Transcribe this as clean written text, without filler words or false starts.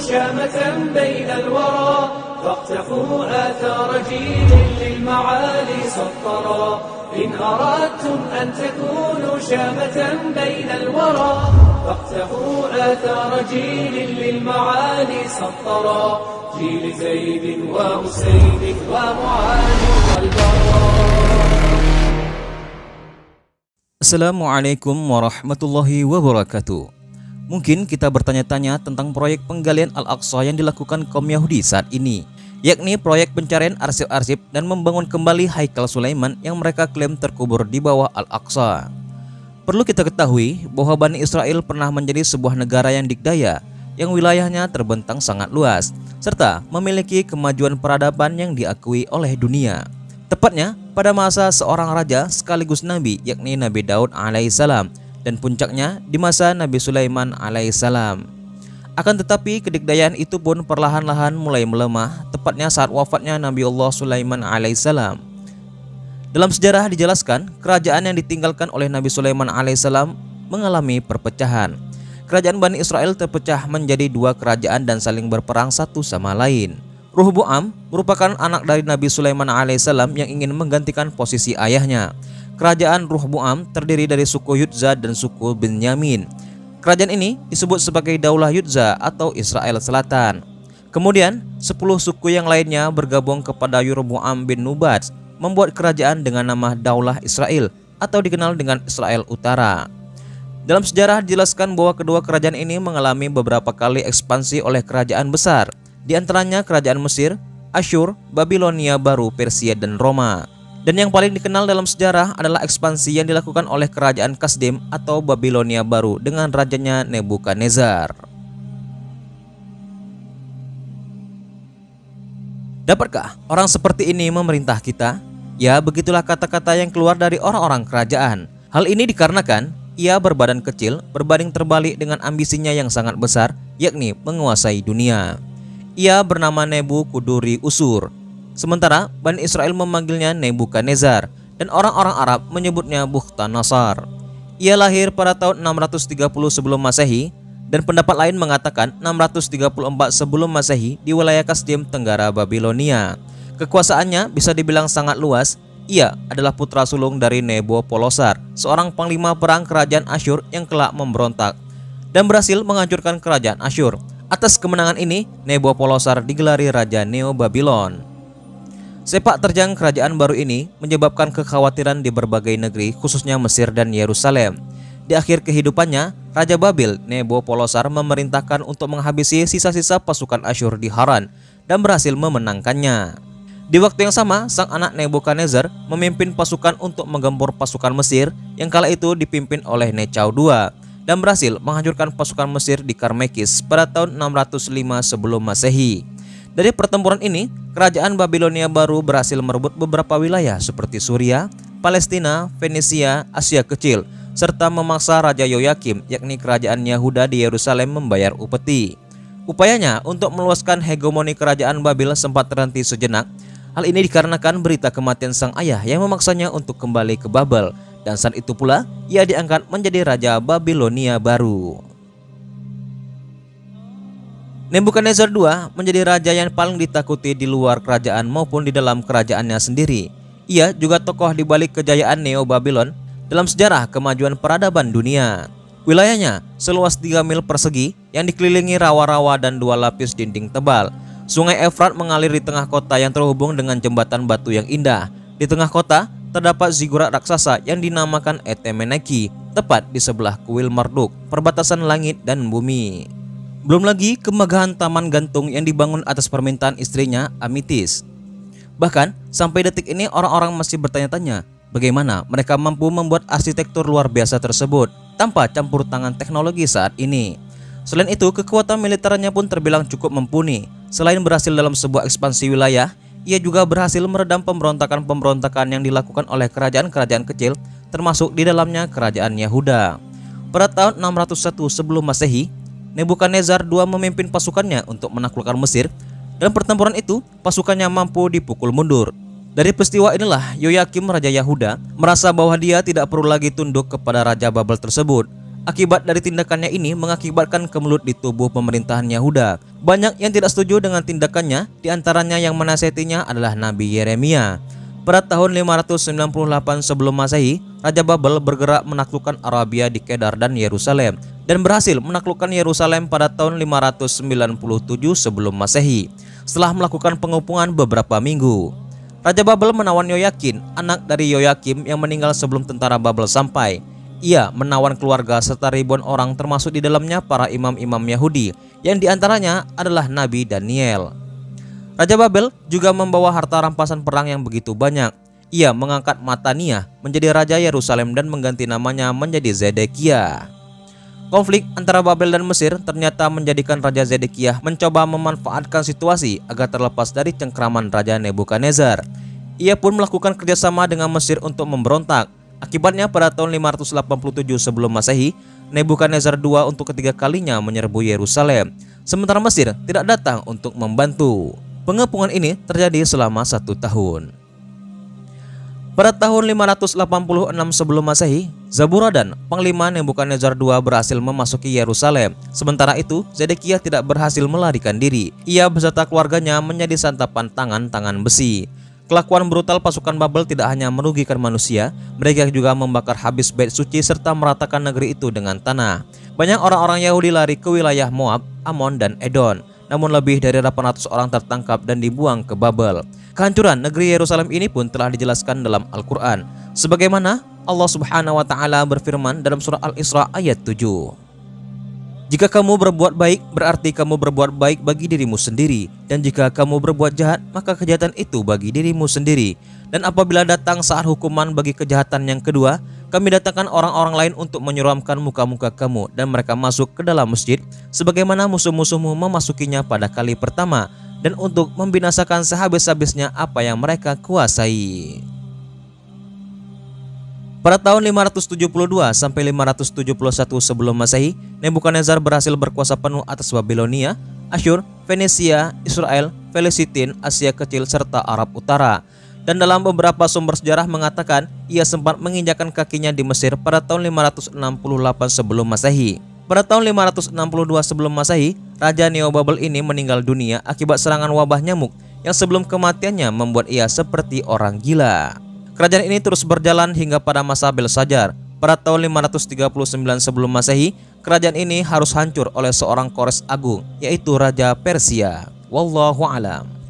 شامة بين الورى فاقتفوا آثار جيل للمعالي سطرا إن أردتم أن تكونوا شامة بين الورى فاقتفوا آثار جيل للمعالي سطرا جيل زيد وحسين ومعاذ والبراء. Assalamualaikum warahmatullahi wabarakatuh. Mungkin kita bertanya-tanya tentang proyek penggalian Al-Aqsa yang dilakukan kaum Yahudi saat ini, yakni proyek pencarian arsip-arsip dan membangun kembali Haikal Sulaiman yang mereka klaim terkubur di bawah Al-Aqsa. Perlu kita ketahui bahwa Bani Israel pernah menjadi sebuah negara yang dikdaya, yang wilayahnya terbentang sangat luas, serta memiliki kemajuan peradaban yang diakui oleh dunia. Tepatnya pada masa seorang raja sekaligus nabi, yakni Nabi Daud alaihissalam, dan puncaknya di masa Nabi Sulaiman alaihissalam. Akan tetapi kedikdayaan itu pun perlahan-lahan mulai melemah, tepatnya saat wafatnya Nabi Allah Sulaiman alaihissalam. Dalam sejarah dijelaskan, kerajaan yang ditinggalkan oleh Nabi Sulaiman alaihissalam mengalami perpecahan. Kerajaan Bani Israel terpecah menjadi dua kerajaan dan saling berperang satu sama lain. Rohboam merupakan anak dari Nabi Sulaiman alaihissalam yang ingin menggantikan posisi ayahnya. Kerajaan Rohboam terdiri dari suku Yudza dan suku Benyamin. Kerajaan ini disebut sebagai Daulah Yudza atau Israel Selatan. Kemudian 10 suku yang lainnya bergabung kepada Yeroboam bin Nubat, membuat kerajaan dengan nama Daulah Israel atau dikenal dengan Israel Utara. Dalam sejarah dijelaskan bahwa kedua kerajaan ini mengalami beberapa kali ekspansi oleh kerajaan besar, di antaranya kerajaan Mesir, Asyur, Babilonia Baru, Persia, dan Roma. Dan yang paling dikenal dalam sejarah adalah ekspansi yang dilakukan oleh kerajaan Kasdim atau Babilonia Baru dengan rajanya Nebukadnezar. Dapatkah orang seperti ini memerintah kita? Ya, begitulah kata-kata yang keluar dari orang-orang kerajaan. Hal ini dikarenakan ia berbadan kecil berbanding terbalik dengan ambisinya yang sangat besar, yakni menguasai dunia. Ia bernama Nebukuduri Usur, sementara Bani Israel memanggilnya Nebukadnezar dan orang-orang Arab menyebutnya Bukhtanasar. Ia lahir pada tahun 630 sebelum Masehi dan pendapat lain mengatakan 634 sebelum Masehi di wilayah Kasdim, Tenggara Babilonia. Kekuasaannya bisa dibilang sangat luas. Ia adalah putra sulung dari Nebopolosar, seorang panglima perang kerajaan Asyur yang kelak memberontak dan berhasil menghancurkan kerajaan Asyur. Atas kemenangan ini, Nebopolosar digelari Raja Neo Babylon. Sepak terjang kerajaan baru ini menyebabkan kekhawatiran di berbagai negeri, khususnya Mesir dan Yerusalem. Di akhir kehidupannya, Raja Babil Nebopolosar memerintahkan untuk menghabisi sisa-sisa pasukan Asyur di Haran dan berhasil memenangkannya. Di waktu yang sama, sang anak Nebukadnezar memimpin pasukan untuk menggempur pasukan Mesir yang kala itu dipimpin oleh Nechaw II dan berhasil menghancurkan pasukan Mesir di Karmekis pada tahun 605 sebelum Masehi. Dari pertempuran ini, kerajaan Babilonia Baru berhasil merebut beberapa wilayah seperti Suria, Palestina, Fenisia, Asia Kecil, serta memaksa Raja Yoyakim, yakni kerajaan Yahuda di Yerusalem, membayar upeti. Upayanya untuk meluaskan hegemoni kerajaan Babil sempat terhenti sejenak. Hal ini dikarenakan berita kematian sang ayah yang memaksanya untuk kembali ke Babel, dan saat itu pula ia diangkat menjadi Raja Babilonia Baru. Nebukadnezar II menjadi raja yang paling ditakuti di luar kerajaan maupun di dalam kerajaannya sendiri. Ia juga tokoh di balik kejayaan Neo Babylon dalam sejarah kemajuan peradaban dunia. Wilayahnya seluas 3 mil persegi yang dikelilingi rawa-rawa dan 2 lapis dinding tebal. Sungai Efrat mengalir di tengah kota yang terhubung dengan jembatan batu yang indah. Di tengah kota terdapat zigurat raksasa yang dinamakan Etemeneki, tepat di sebelah kuil Marduk, perbatasan langit dan bumi. Belum lagi kemegahan taman gantung yang dibangun atas permintaan istrinya Amitis. Bahkan sampai detik ini orang-orang masih bertanya-tanya bagaimana mereka mampu membuat arsitektur luar biasa tersebut tanpa campur tangan teknologi saat ini. Selain itu, kekuatan militernya pun terbilang cukup mumpuni. Selain berhasil dalam sebuah ekspansi wilayah, ia juga berhasil meredam pemberontakan-pemberontakan yang dilakukan oleh kerajaan-kerajaan kecil, termasuk di dalamnya kerajaan Yahuda. Pada tahun 601 sebelum Masehi, Nebukadnezar II memimpin pasukannya untuk menaklukkan Mesir. Dalam pertempuran itu, pasukannya mampu dipukul mundur. Dari peristiwa inilah Yoyakim Raja Yahuda merasa bahwa dia tidak perlu lagi tunduk kepada Raja Babel tersebut. Akibat dari tindakannya ini mengakibatkan kemelut di tubuh pemerintahan Yahuda. Banyak yang tidak setuju dengan tindakannya, diantaranya yang menasihatinya adalah Nabi Yeremia. Pada tahun 598 sebelum Masehi, Raja Babel bergerak menaklukkan Arabia di Kedar dan Yerusalem dan berhasil menaklukkan Yerusalem pada tahun 597 sebelum Masehi. Setelah melakukan pengepungan beberapa minggu, Raja Babel menawan Yoyakin, anak dari Yoyakim yang meninggal sebelum tentara Babel sampai. Ia menawan keluarga serta ribuan orang termasuk di dalamnya para imam-imam Yahudi yang diantaranya adalah Nabi Daniel. Raja Babel juga membawa harta rampasan perang yang begitu banyak. Ia mengangkat Matania menjadi Raja Yerusalem dan mengganti namanya menjadi Zedekiah. Konflik antara Babel dan Mesir ternyata menjadikan Raja Zedekiah mencoba memanfaatkan situasi agar terlepas dari cengkraman Raja Nebukadnezar. Ia pun melakukan kerjasama dengan Mesir untuk memberontak. Akibatnya pada tahun 587 sebelum Masehi, Nebukadnezar II untuk ketiga kalinya menyerbu Yerusalem, sementara Mesir tidak datang untuk membantu. Pengepungan ini terjadi selama 1 tahun. Pada tahun 586 sebelum Masehi, Zaburadan, panglima Nebukadnezar II berhasil memasuki Yerusalem. Sementara itu, Zedekiah tidak berhasil melarikan diri. Ia beserta keluarganya menjadi santapan tangan-tangan besi. Kelakuan brutal pasukan Babel tidak hanya merugikan manusia, mereka juga membakar habis bait suci serta meratakan negeri itu dengan tanah. Banyak orang-orang Yahudi lari ke wilayah Moab, Amon, dan Edom. Namun lebih dari 800 orang tertangkap dan dibuang ke Babel. Kehancuran negeri Yerusalem ini pun telah dijelaskan dalam Al-Quran, sebagaimana Allah Subhanahu wa Ta'ala berfirman dalam surah Al-Isra ayat 7. Jika kamu berbuat baik, berarti kamu berbuat baik bagi dirimu sendiri. Dan jika kamu berbuat jahat, maka kejahatan itu bagi dirimu sendiri. Dan apabila datang saat hukuman bagi kejahatan yang kedua, kami datangkan orang-orang lain untuk menyeramkan muka-muka kamu, dan mereka masuk ke dalam masjid, sebagaimana musuh-musuhmu memasukinya pada kali pertama, dan untuk membinasakan sehabis-habisnya apa yang mereka kuasai. Pada tahun 572 sampai 571 sebelum Masehi, Nebukadnezar berhasil berkuasa penuh atas Babilonia, Asyur, Venesia, Israel, Filistin, Asia Kecil, serta Arab Utara. Dan dalam beberapa sumber sejarah mengatakan ia sempat menginjakkan kakinya di Mesir pada tahun 568 sebelum Masehi. Pada tahun 562 sebelum Masehi, Raja Neobabel ini meninggal dunia akibat serangan wabah nyamuk yang sebelum kematiannya membuat ia seperti orang gila. Kerajaan ini terus berjalan hingga pada masa Belsajar. Pada tahun 539 sebelum Masehi, kerajaan ini harus hancur oleh seorang Kores Agung, yaitu Raja Persia. Wallahu a'lam.